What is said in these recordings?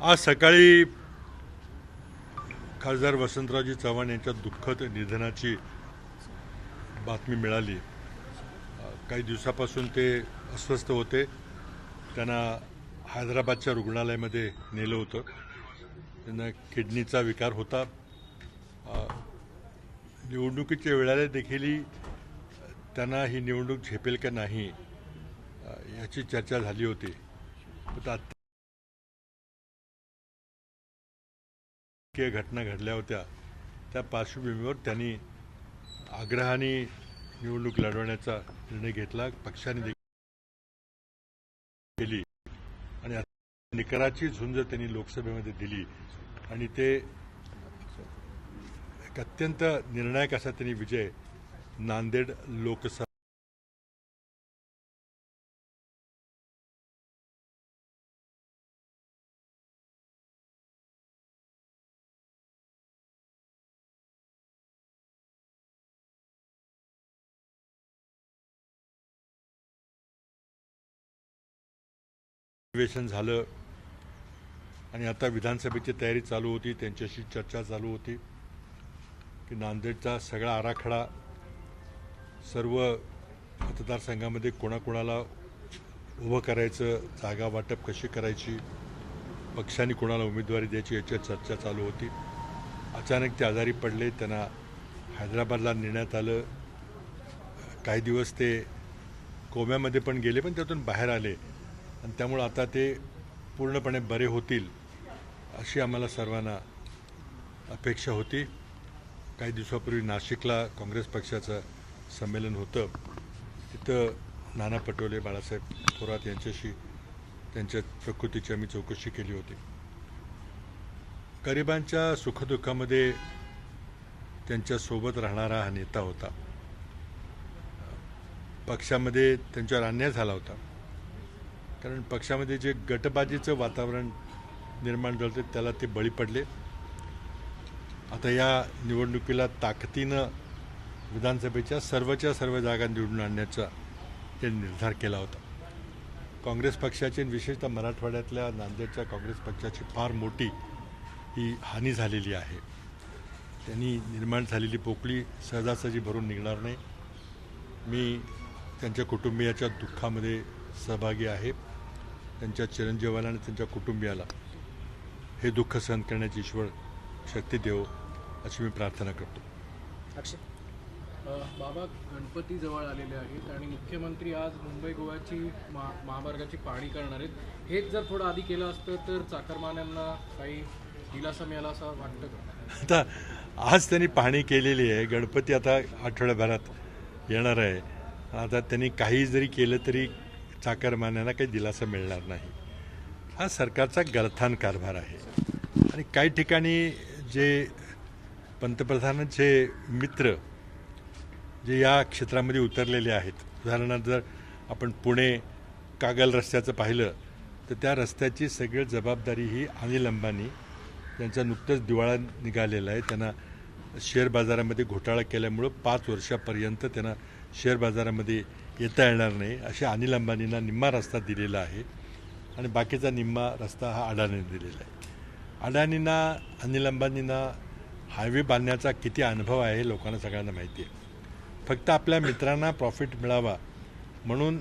आज सकाळी खासदार वसंतरावजी चव्हाण यांच्या दुःखद निधनाची बातमी मिळाली। काही दिवसापासून ते अस्वस्थ होते। त्यांना हैदराबादच्या रुग्णालयामध्ये नेलं होतं। त्यांना किडनीचा विकार होता। निवडणुकीच्या वेळेला देखील त्यांना ही निवडणूक झेपेल का नाही याची चर्चा झाली होती। घटना घडल्या होत्या त्या पार्श्वभूमीवर त्यांनी आग्रहाने निवडणूक लढवण्याचा निर्णय घेतला। पक्षाने केली आणि निकराची झुंज त्यांनी लोकसभेमध्ये दिली आणि ते एक अत्यंत निर्णायक असा त्यांनी विजय नांदेड लोकसभा अधिवेशन झालं आणि आता विधानसभेची तयारी चालू होती। त्यांच्याशी चर्चा चालू होती की नांदेडचा सगळा आराखडा सर्व मतदारसंघामध्ये कोणाकोणाला उभं करायचं, जागा वाटप कशी करायची, पक्षाने कोणाला उमेदवारी द्यायची याची चर्चा चालू होती। अचानक ते आजारी पडले। त्यांना हैदराबादला नेण्यात आलं। काही दिवस ते कोम्यामध्ये पण गेले पण त्यातून बाहेर आले आणि त्यामुळे आता ते पूर्णपणे बरे होतील अशी आम्हाला सर्वांना अपेक्षा होती। काही दिवसापूर्वी नाशिकला काँग्रेस पक्षाचं संमेलन होतं। तिथं नाना पटोले, बाळासाहेब थोरात यांच्याशी त्यांच्या प्रकृतीची आम्ही चौकशी केली होती। गरिबांच्या सुखदुःखामध्ये त्यांच्यासोबत राहणारा हा नेता होता। पक्षामध्ये त्यांच्यावर अन्याय झाला होता कारण पक्षामध्ये जे गटबाजीचं वातावरण निर्माण झालं त्याला ते बळी पडले। आता या निवडणुकीला ताकदीनं विधानसभेच्या सर्व जागा निवडून आणण्याचा ते निर्धार केला होता। काँग्रेस पक्षाची विशेषतः मराठवाड्यातल्या नांदेडच्या काँग्रेस पक्षाची फार मोठी ही हानी झालेली आहे। त्यांनी निर्माण झालेली पोकळी सहजासहजी भरून निघणार नाही। मी त्यांच्या कुटुंबियाच्या दुःखामध्ये सहभागी आहे। त्यांच्या चिरंजीवाला आणि त्यांच्या कुटुंबियाला हे दुःख सहन करण्याची ईश्वर शक्ती देवो अशी मी प्रार्थना करतो। बाबा, गणपती जवळ आलेले आहेत आणि मुख्यमंत्री आज मुंबई गोव्याची महामार्गाची पाहणी करणार आहेत। हेच जर थोडं आधी केलं असतं तर चाकरमान्यांना काही दिलासा मिळाला असं वाटतं का? आता आज त्यांनी पाहणी केलेली आहे। गणपती आता आठवड्याभरात येणार आहे। आता त्यांनी काही जरी केलं तरी चाकरमान्यांना काही दिलासा मिळणार नाही। हा सरकारचा गलथान कारभार आहे आणि काही ठिकाणी जे पंतप्रधानांचे मित्र जे या क्षेत्रामध्ये उतरलेले आहेत, उदाहरणार्थ जर आपण पुणे कागल रस्त्याचं पाहिलं तर त्या रस्त्याची सगळी जबाबदारी ही अनिल अंबानी त्यांचा नुकतंच दिवाळा निघालेला आहे। त्यांना शेअर बाजारामध्ये घोटाळा केल्यामुळं 5 वर्षापर्यंत त्यांना शेअर बाजारामध्ये येता येणार नाही असे अनिल अंबानींना निम्मा रस्ता दिलेला आहे आणि बाकीचा निम्मा रस्ता हा अडाणीने दिलेला आहे। अडाणींना, अनिल अंबानींना हायवे बांधण्याचा किती अनुभव आहे हे लोकांना सगळ्यांना माहिती आहे। फक्त आपल्या मित्रांना प्रॉफिट मिळावा म्हणून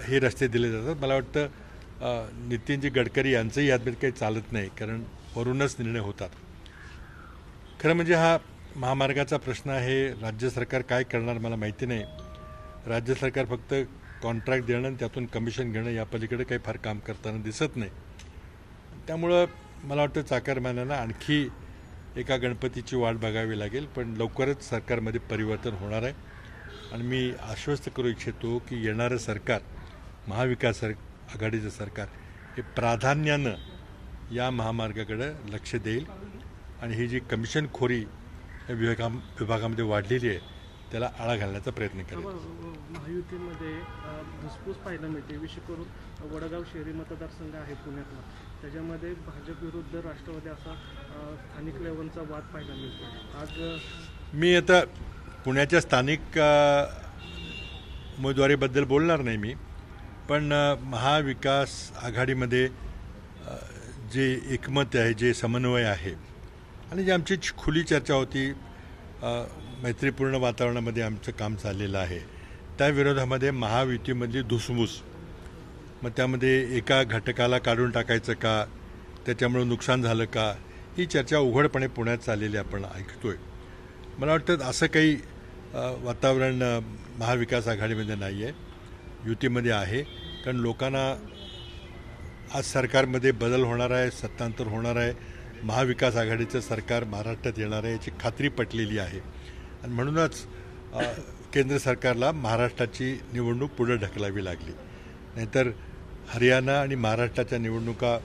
हे रस्ते दिले जातात। मला वाटतं नितीनजी गडकरी यांचंही यात काही चालत नाही कारण वरूनच निर्णय होतात। खरं म्हणजे हा महामार्गाचा प्रश्न आहे। राज्य सरकार काय करणार मला माहिती नाही। राज्य सरकार फक्त कॉन्ट्रॅक्ट देणं आणि त्यातून कमिशन घेणं या पलीकडे काही फार काम करताना दिसत नाही। त्यामुळं मला वाटतं चाकरमान्यांना आणखी एका गणपतीची वाट बघावी लागेल पण लवकरच सरकारमध्ये परिवर्तन होणार आहे आणि मी आश्वस्त करू इच्छितो की येणारं सरकार, महाविकास आघाडीचं सरकार हे प्राधान्यानं या महामार्गाकडे लक्ष देईल आणि ही जी कमिशनखोरी या विभागामध्ये वाढलेली आहे त्याला आळा घालण्याचा प्रयत्न करेल। महायुतीमध्ये धुसफूस पाहायला मिळते। विशेष करून वडगाव शहरी मतदारसंघ आहे पुण्यातला, त्याच्यामध्ये भाजप विरुद्ध राष्ट्रवादी असा स्थानिक लेवलचा वाद पाहायला मिळतो। आज मी आता पुण्याच्या स्थानिक उमेदवारीबद्दल बोलणार नाही मी, पण महाविकास आघाडीमध्ये जे एकमत आहे, जे समन्वय आहे आणि जी आमची खुली चर्चा होती, मैत्रीपूर्ण वातावरणामध्ये आमचं काम चाललेलं आहे, त्या विरोधामध्ये महायुतीमधली धुसफूस, मग त्यामध्ये एका घटकाला काढून टाकायचं का, त्याच्यामुळं नुकसान झालं का, ही चर्चा उघडपणे पुण्यात चाललेली आपण ऐकतोय. मला वाटतं असं काही वातावरण महाविकास आघाडीमध्ये नाही आहे, युतीमध्ये आहे. कारण लोकांना आज सरकारमध्ये बदल होणार आहे, सत्तांतर होणार आहे, महाविकास आघाडीचं सरकार महाराष्ट्रात येणार आहे याची खात्री पटलेली आहे. आणि म्हणूनच केंद्र सरकारला महाराष्ट्राची निवडणूक पुढे ढकलावी लागली. नाहीतर हरियाणा आणि महाराष्ट्राच्या निवडणुका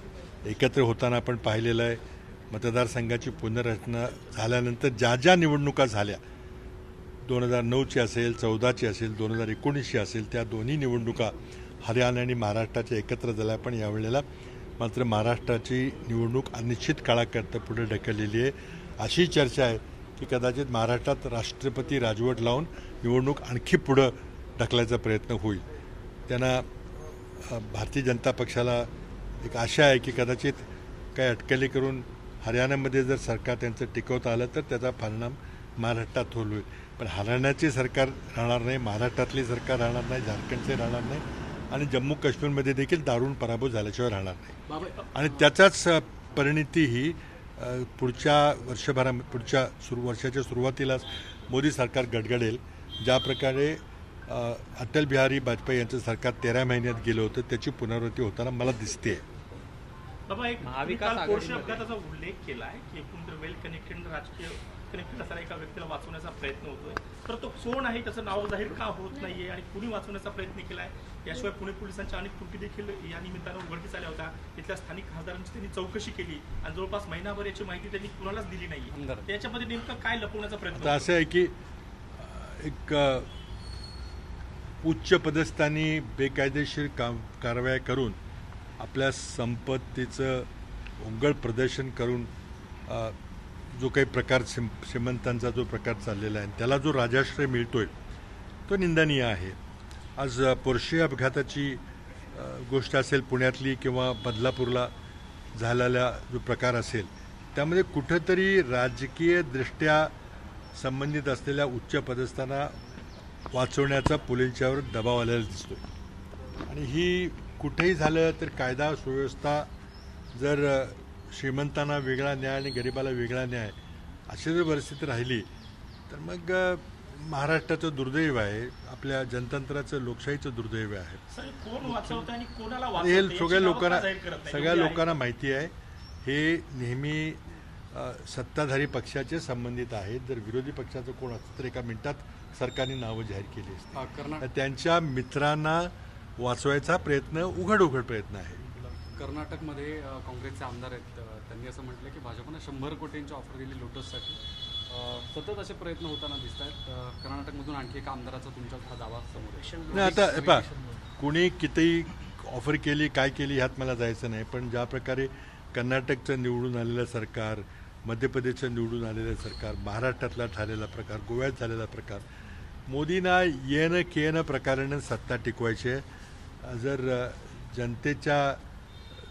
एकत्र होताना आपण पाहिलेलं आहे. मतदारसंघाची पुनर्रचना झाल्यानंतर ज्या ज्या निवडणुका झाल्या, 2009ची असेल, 14ची असेल, 2019ची असेल, त्या दोन्ही निवडणुका हरियाणा आणि महाराष्ट्राच्या एकत्र झाल्या. पण यावेळेला मात्र महाराष्ट्राची निवडणूक अनिश्चित काळाकरता पुढे ढकललेली आहे. अशी चर्चा आहे की कदाचित महाराष्ट्रात राष्ट्रपती राजवट लावून निवडणूक आणखी पुढं ढकलायचा प्रयत्न होईल. त्यांना भारतीय जनता पक्षाला एक आशा आहे की कदाचित काही अटकली करून हरियाणामध्ये जर सरकार त्यांचं टिकवता आलं तर त्याचा परिणाम महाराष्ट्रात होईल. पण हरियाणाचे सरकार राहणार नाही, महाराष्ट्रातले सरकार राहणार नाही, झारखंडचे राहणार नाही आणि जम्मू काश्मीरमध्ये देखील दारुण पराभव झाल्याशिवाय राहणार नाही. आणि त्याचाच परिणिती ही पुढच्या वर्षाच्या सुरुवातीलाच मोदी सरकार गडगडेल. ज्या प्रकारे अटल बिहारी वाजपेयी यांचं सरकार 13 महिन्यात गेलं होतं, त्याची पुनरावृत्ती होताना मला दिसते. बाबा, एक महाविकास पोर्शे अपघाताचा उल्लेख केला आहे की एकूण वेल कनेक्टेड राजकीय कनेक्टेड असणाऱ्या एका व्यक्तीला वाचवण्याचा प्रयत्न होतोय, तर तो कोण आहे, त्याचं नाव जाहीर का होत नाहीये आणि कुणी वाचवण्याचा प्रयत्न केलाय. याशिवाय पुणे पोलिसांच्या अनेक त्रुटी देखील या निमित्तानं उघडकीस आल्या होत्या. तिथल्या स्थानिक खासदारांची त्यांनी चौकशी केली आणि जवळपास महिनाभर याची माहिती त्यांनी कुणालाच दिली नाही. त्याच्यामध्ये नेमकं काय लपवण्याचा प्रयत्न. असं आहे की एक उच्च पदस्थानी बेकायदेशीर कारवाया करून आपल्या संपत्तीचं उघड प्रदर्शन करून जो काही प्रकार श्रीमंतांचा जो प्रकार चाललेला आहे त्याला जो राजाश्रय मिळतोय तो निंदनीय आहे. आज पोर्शे अपघाताची गोष्ट असेल पुण्यातली किंवा बदलापूरला झालेला जो प्रकार असेल, त्यामध्ये कुठंतरी राजकीयदृष्ट्या संबंधित असलेल्या उच्च पदस्थांना वाचवण्याचा पोलिसांवर दबाव आलेला दिसतो. आणि ही कुठेही झालं तर कायदा सुव्यवस्था जर श्रीमंतांना वेगळा न्याय आणि गरिबाला वेगळा न्याय अशी जर परिस्थिती राहिली तर मग महाराष्ट्राचं दुर्दैव आहे, आपल्या जनतंत्राचं लोकशाहीचं दुर्दैव आहे. हे सगळ्या लोकांना माहिती आहे. हे नेहमी सत्ताधारी पक्षाचे संबंधित आहेत. जर विरोधी पक्षाचं कोण असतं तर एका मिनिटात सरकारने नावं जाहीर केली असते. त्यांच्या मित्रांना वाचवायचा प्रयत्न उघड प्रयत्न आहे. कर्नाटकमध्ये काँग्रेसचे आमदार आहेत, त्यांनी असं म्हटलं की भाजपनं 100 कोटींची ऑफर दिली लोटससाठी. सतत असे प्रयत्न होताना दिसत आहेत. कर्नाटकमधून आणखी एका आमदाराचा तुमचा हा दावा समोर नाही. आता कुणी कितीही ऑफर केली, काय केली ह्यात मला जायचं नाही. पण ज्या प्रकारे कर्नाटकचं निवडून आलेलं सरकार, मध्य प्रदेशचं निवडून आलेलं सरकार, महाराष्ट्रातला झालेला प्रकार, गोव्यात झालेला प्रकार, मोदींना येणं केनं प्रकारानं सत्ता टिकवायची आहे. जर जनतेच्या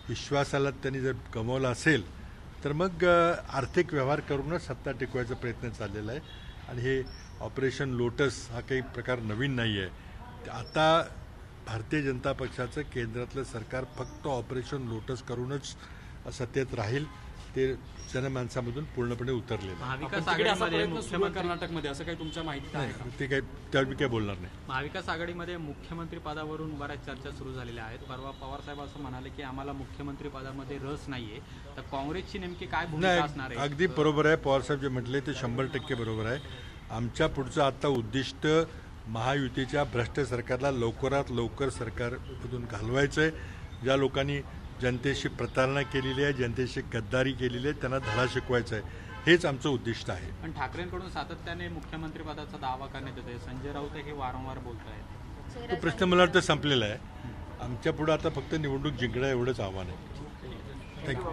विश्वासाला त्यांनी जर गमावला असेल तर मग आर्थिक व्यवहार करूनच सत्ता टिकवायचा प्रयत्न चाललेला आहे. आणि हे ऑपरेशन लोटस हा काही प्रकार नवीन नाही आहे. आता भारतीय जनता पक्षाचं केंद्रातलं सरकार फक्त ऑपरेशन लोटस करूनच सत्तेत राहील. ते जनमानसामधून पूर्णपणे उतरले. कर्नाटकमध्ये असं काही तुमच्या माहिती नाही, ते काही त्यावर मी काही बोलणार नाही. महाविकास आघाडीमध्ये मुख्यमंत्री पदावरून बऱ्याच चर्चा सुरू झालेल्या आहेत. परवा पवारसाहेब असं म्हणाले की आम्हाला मुख्यमंत्री पदामध्ये रस नाहीये, तर काँग्रेसची नेमकी काय भूमिका असणार आहे. अगदी बरोबर आहे. पवारसाहेब जे म्हटले ते 100% बरोबर आहे. आमच्या पुढचं आता उद्दिष्ट महायुतीच्या भ्रष्ट सरकारला लवकरात लवकर सरकारमधून घालवायचं आहे. ज्या लोकांनी जनतेशी प्रतारणा केलेली आहे, जनतेशी गद्दारी केलेली आहे, त्यांना धडा शिकवायचा आहे. हेच आमचं उद्दिष्ट आहे. पण ठाकरेंकडून सातत्याने मुख्यमंत्री पदाचा दावा करण्यात येतोय. संजय राऊत हे वारंवार बोलत आहेत. तो प्रश्न मला वाटतं संपलेला आहे. आमच्या पुढे आता फक्त निवडणूक जिंकणं एवढंच आव्हान आहे. थँक्यू.